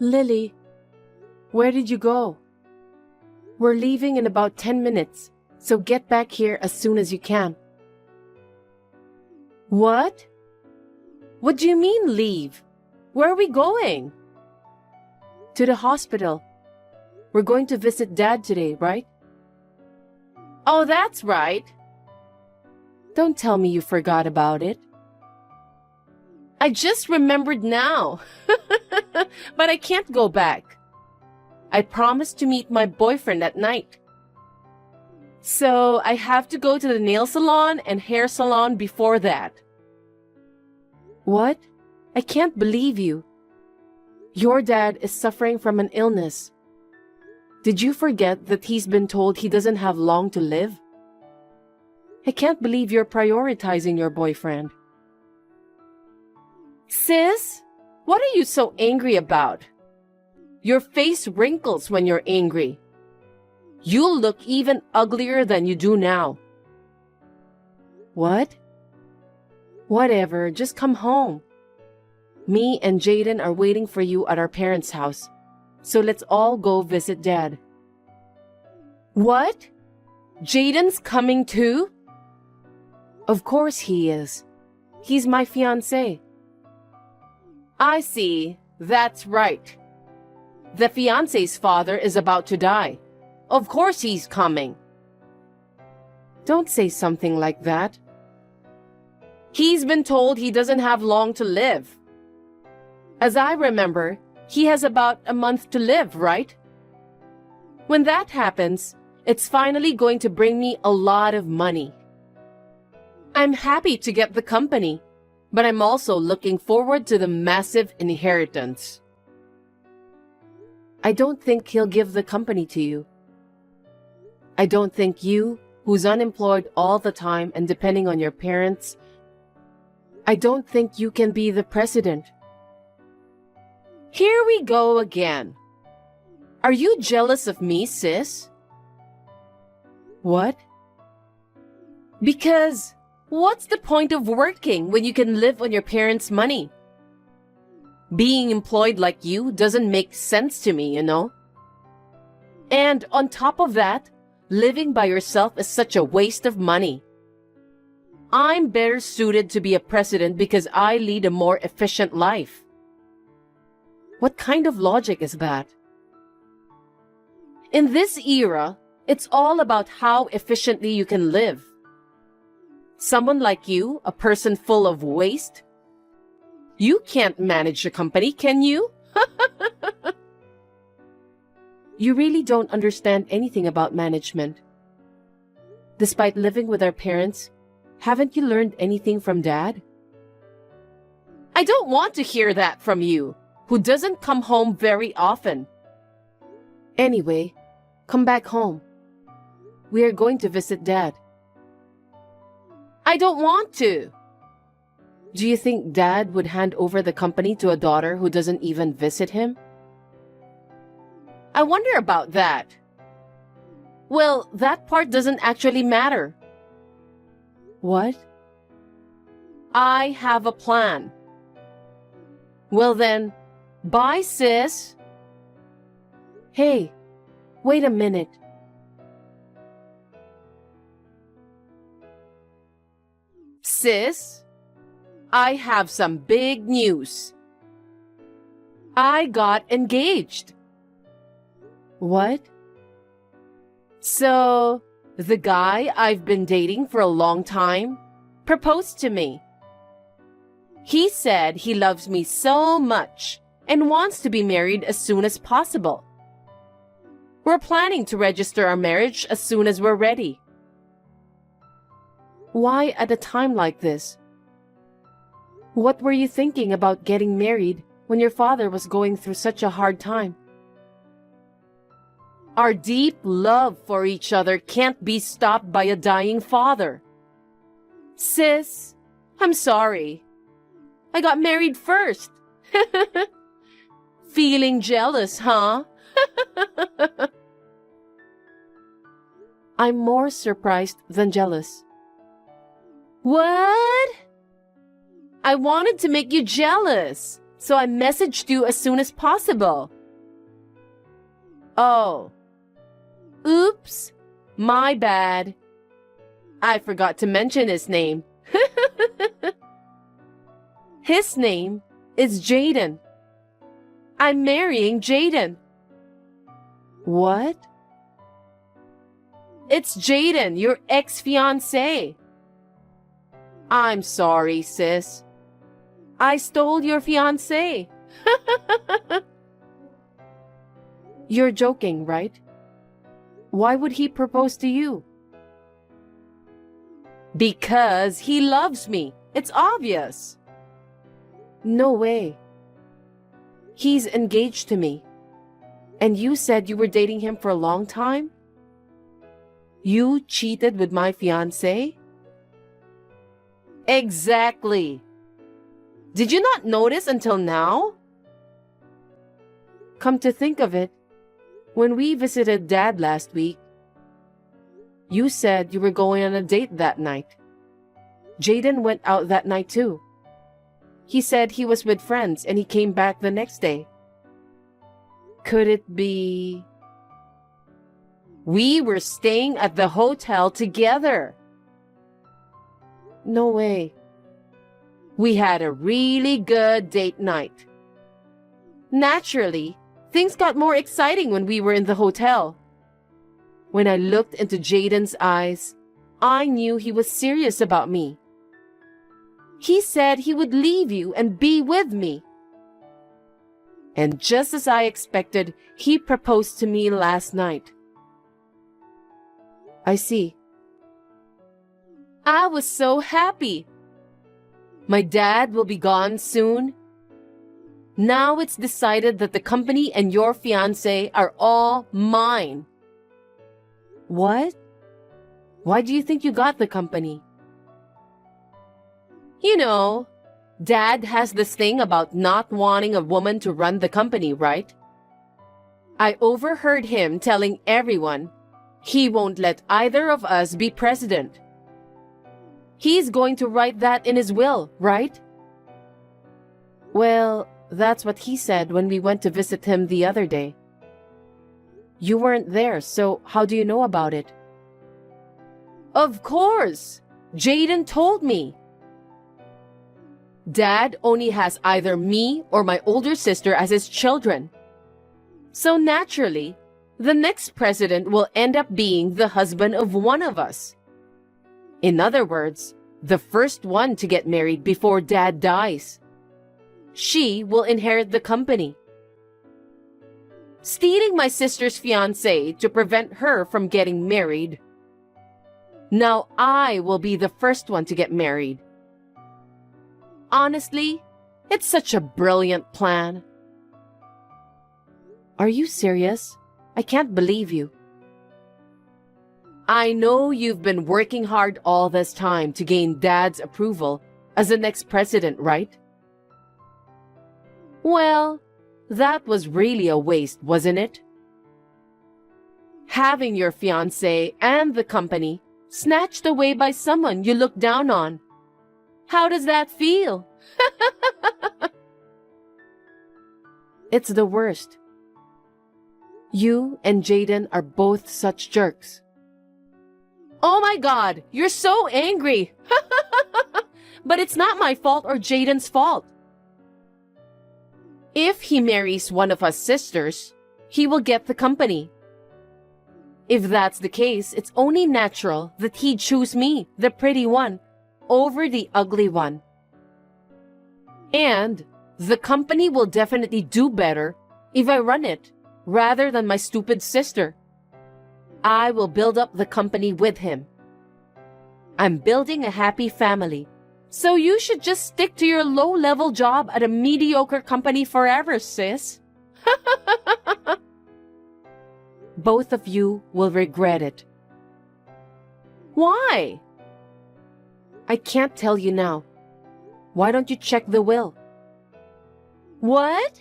Lily, where did you go? We're leaving in about 10 minutes, so get back here as soon as you can. What? What do you mean leave? Where are we going? To the hospital. We're going to visit Dad today, right? Oh, that's right. Don't tell me you forgot about it. I just remembered now. But I can't go back. I promised to meet my boyfriend at night. So I have to go to the nail salon and hair salon before that. What? I can't believe you. Your dad is suffering from an illness. Did you forget that he's been told he doesn't have long to live? I can't believe you're prioritizing your boyfriend. Sis, what are you so angry about? Your face wrinkles when you're angry. You'll look even uglier than you do now. What? Whatever, just come home. Me and Jaden are waiting for you at our parents' house, so let's all go visit Dad. What? Jaden's coming too? Of course he is. He's my fiancé. I see. That's right. The fiancé's father is about to die. Of course he's coming. Don't say something like that. He's been told he doesn't have long to live. As I remember, he has about a month to live, right? When that happens, it's finally going to bring me a lot of money. I'm happy to get the company, but I'm also looking forward to the massive inheritance. I don't think he'll give the company to you. I don't think you, who's unemployed all the time and depending on your parents, I don't think you can be the president. Here we go again. Are you jealous of me, sis? What? Because what's the point of working when you can live on your parents' money? Being employed like you doesn't make sense to me, you know? And on top of that, living by yourself is such a waste of money. I'm better suited to be a president because I lead a more efficient life. What kind of logic is that? In this era, it's all about how efficiently you can live. Someone like you, a person full of waste, you can't manage a company, can you? You really don't understand anything about management. Despite living with our parents, haven't you learned anything from Dad? I don't want to hear that from you, who doesn't come home very often. Anyway, come back home. We are going to visit Dad. I don't want to. Do you think Dad would hand over the company to a daughter who doesn't even visit him? I wonder about that. Well, that part doesn't actually matter. What? I have a plan. Well then, bye, sis. Hey, wait a minute. Sis, I have some big news. I got engaged. What? So, the guy I've been dating for a long time proposed to me. He said he loves me so much and wants to be married as soon as possible. We're planning to register our marriage as soon as we're ready. Why at a time like this? What were you thinking about getting married when your father was going through such a hard time? Our deep love for each other can't be stopped by a dying father. Sis, I'm sorry. I got married first. Feeling jealous, huh? I'm more surprised than jealous. What? I wanted to make you jealous. so I messaged you as soon as possible. Oh. Oops. My bad. I forgot to mention his name. His name is Jaden. I'm marrying Jaden. What? It's Jaden, your ex-fiancé. I'm sorry, sis. I stole your fiancé. You're joking, right? Why would he propose to you? Because he loves me. It's obvious. No way. He's engaged to me. And you said you were dating him for a long time? You cheated with my fiancé? Exactly. Did you not notice until now? Come to think of it, when we visited Dad last week, you said you were going on a date that night. Jaden went out that night too. He said he was with friends and he came back the next day. Could it be... We were staying at the hotel together. No way. We had a really good date night. Naturally, things got more exciting when we were in the hotel. When I looked into Jaden's eyes, I knew he was serious about me. He said he would leave you and be with me. And just as I expected, he proposed to me last night. I see. I was so happy. My dad will be gone soon. Now it's decided that the company and your fiancé are all mine. What? Why do you think you got the company? You know, Dad has this thing about not wanting a woman to run the company, right? I overheard him telling everyone he won't let either of us be president. He's going to write that in his will, right? Well, that's what he said when we went to visit him the other day. You weren't there, so how do you know about it? Of course! Jaden told me. Dad only has either me or my older sister as his children. So naturally, the next president will end up being the husband of one of us. In other words, the first one to get married before Dad dies. She will inherit the company. Stealing my sister's fiancé to prevent her from getting married. Now I will be the first one to get married. Honestly, it's such a brilliant plan. Are you serious? I can't believe you. I know you've been working hard all this time to gain Dad's approval as the next president, right? Well, that was really a waste, wasn't it? Having your fiancé and the company snatched away by someone you look down on. How does that feel? It's the worst. You and Jaden are both such jerks. Oh my God, you're so angry. But it's not my fault or Jaden's fault. If he marries one of us sisters, he will get the company. If that's the case, it's only natural that he'd choose me, the pretty one, over the ugly one. And the company will definitely do better if I run it, rather than my stupid sister. I will build up the company with him. I'm building a happy family, so you should just stick to your low-level job at a mediocre company forever, sis. Both of you will regret it. Why? I can't tell you now. Why don't you check the will? What?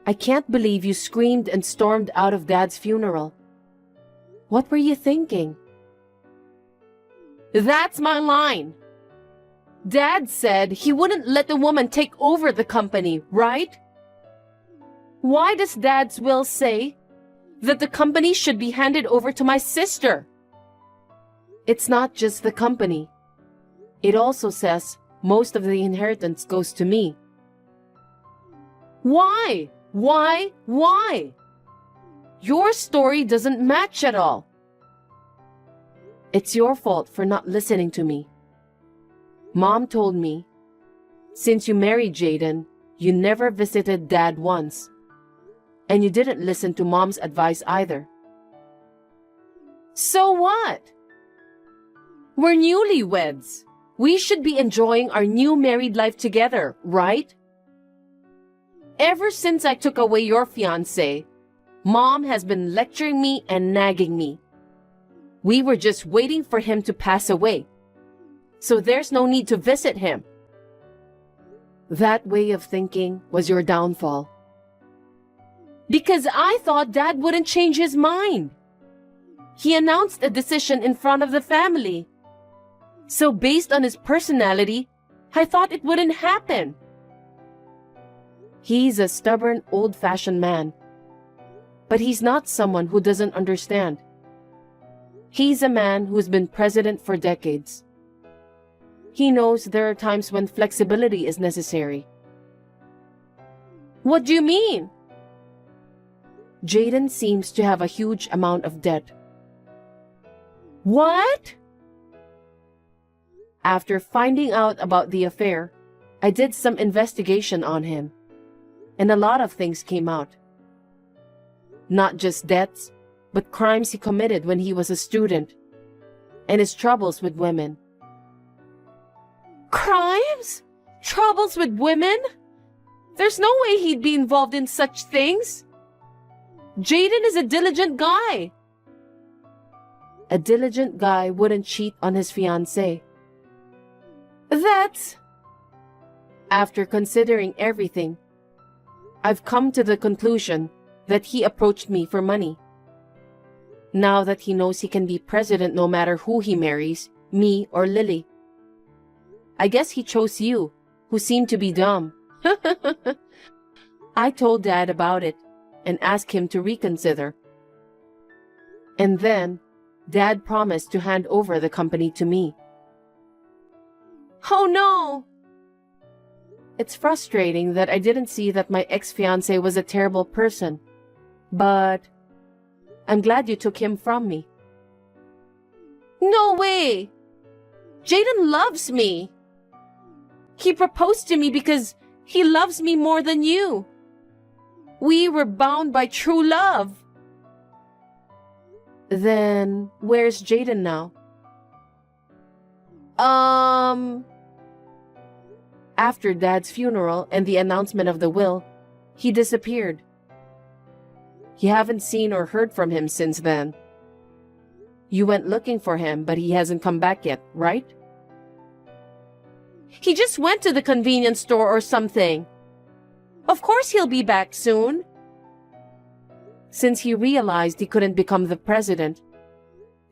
I can't believe you screamed and stormed out of Dad's funeral. What were you thinking? That's my line. Dad said he wouldn't let the woman take over the company, right? Why does Dad's will say that the company should be handed over to my sister? It's not just the company. It also says most of the inheritance goes to me. Why? Why? Your story doesn't match at all. It's your fault for not listening to me. Mom told me, since you married Jaden, you never visited Dad once. And you didn't listen to Mom's advice either. So what? We're newlyweds. We should be enjoying our new married life together, right? Ever since I took away your fiancé, Mom has been lecturing me and nagging me. We were just waiting for him to pass away, so there's no need to visit him. That way of thinking was your downfall. Because I thought Dad wouldn't change his mind. He announced a decision in front of the family. So based on his personality, I thought it wouldn't happen. He's a stubborn, old-fashioned man. But he's not someone who doesn't understand. He's a man who's been president for decades. He knows there are times when flexibility is necessary. What do you mean? Jaden seems to have a huge amount of debt. What? After finding out about the affair, I did some investigation on him, and a lot of things came out. Not just debts, but crimes he committed when he was a student, and his troubles with women. Crimes? Troubles with women? There's no way he'd be involved in such things. Jaden is a diligent guy. A diligent guy wouldn't cheat on his fiancée. That's... After considering everything, I've come to the conclusion that he approached me for money. Now that he knows he can be president no matter who he marries, me or Lily. I guess he chose you, who seem to be dumb. I told Dad about it and asked him to reconsider. And then, Dad promised to hand over the company to me. Oh no! It's frustrating that I didn't see that my ex-fiancé was a terrible person. But I'm glad you took him from me. No way! Jaden loves me. He proposed to me because he loves me more than you. We were bound by true love. Then, where's Jaden now? After Dad's funeral and the announcement of the will, he disappeared. You haven't seen or heard from him since then. You went looking for him, but he hasn't come back yet, right? He just went to the convenience store or something. Of course he'll be back soon. Since he realized he couldn't become the president,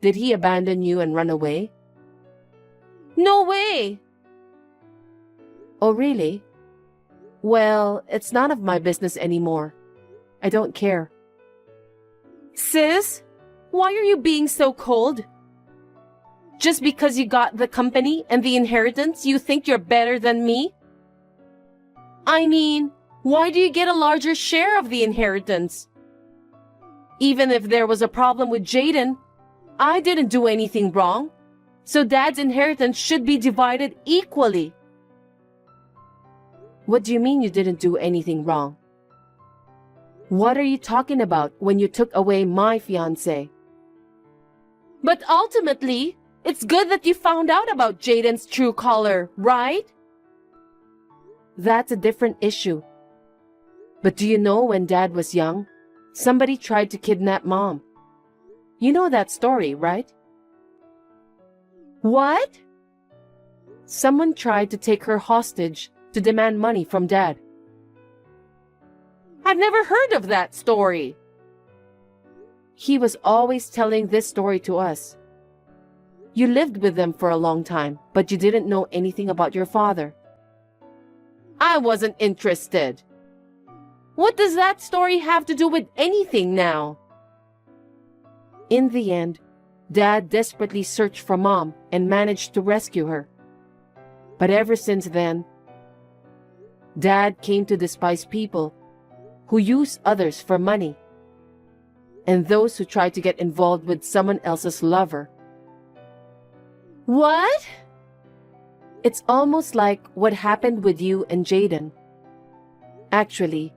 did he abandon you and run away? No way! Oh, really? Well, it's none of my business anymore. I don't care. Sis, why are you being so cold? Just because you got the company and the inheritance, you think you're better than me? I mean, why do you get a larger share of the inheritance? Even if there was a problem with Jaden, I didn't do anything wrong, so Dad's inheritance should be divided equally. What do you mean you didn't do anything wrong? What are you talking about when you took away my fiancé? But ultimately, it's good that you found out about Jaden's true color, right? That's a different issue. But do you know when Dad was young, somebody tried to kidnap Mom? You know that story, right? What? Someone tried to take her hostage to demand money from Dad. I've never heard of that story. He was always telling this story to us. You lived with them for a long time, but you didn't know anything about your father. I wasn't interested. What does that story have to do with anything now? In the end, Dad desperately searched for Mom and managed to rescue her. But ever since then, Dad came to despise people who use others for money and those who try to get involved with someone else's lover. What? It's almost like what happened with you and Jaden. Actually,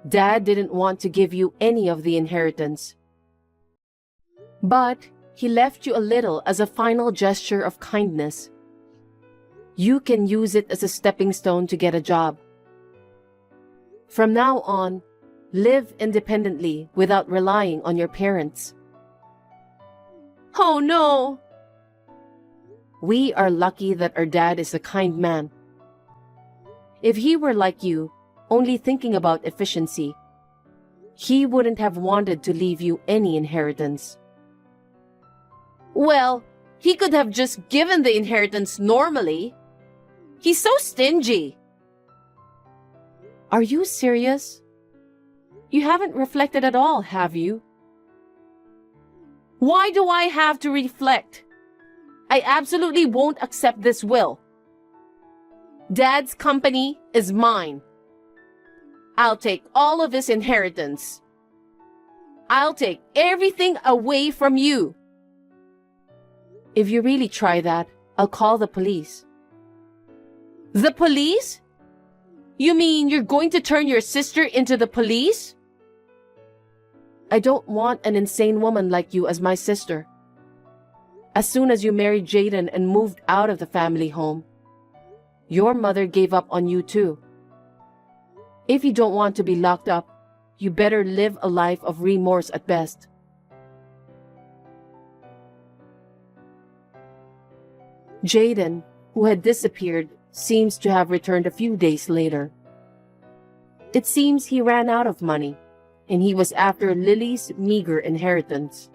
Dad didn't want to give you any of the inheritance. But he left you a little as a final gesture of kindness. You can use it as a stepping stone to get a job. From now on, live independently without relying on your parents. Oh no! We are lucky that our dad is a kind man. If he were like you, only thinking about efficiency, he wouldn't have wanted to leave you any inheritance. Well, he could have just given the inheritance normally. He's so stingy. Are you serious? You haven't reflected at all, have you? Why do I have to reflect? I absolutely won't accept this will. Dad's company is mine. I'll take all of his inheritance. I'll take everything away from you. If you really try that, I'll call the police. The police? You mean you're going to turn your sister into the police? I don't want an insane woman like you as my sister. As soon as you married Jaden and moved out of the family home, your mother gave up on you too. If you don't want to be locked up, you better live a life of remorse at best. Jaden, who had disappeared, seems to have returned a few days later. It seems he ran out of money, and he was after Lily's meager inheritance.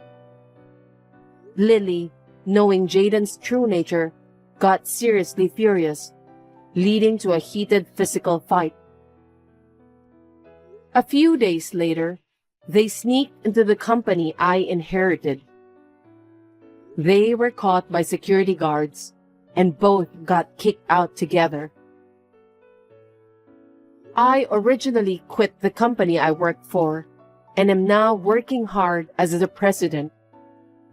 Lily, knowing Jaden's true nature, got seriously furious, leading to a heated physical fight. A few days later, they sneaked into the company I inherited. They were caught by security guards, and both got kicked out together. I originally quit the company I worked for, and am now working hard as the president,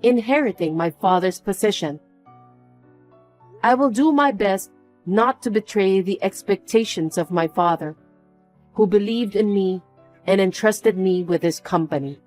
inheriting my father's position. I will do my best not to betray the expectations of my father, who believed in me and entrusted me with his company.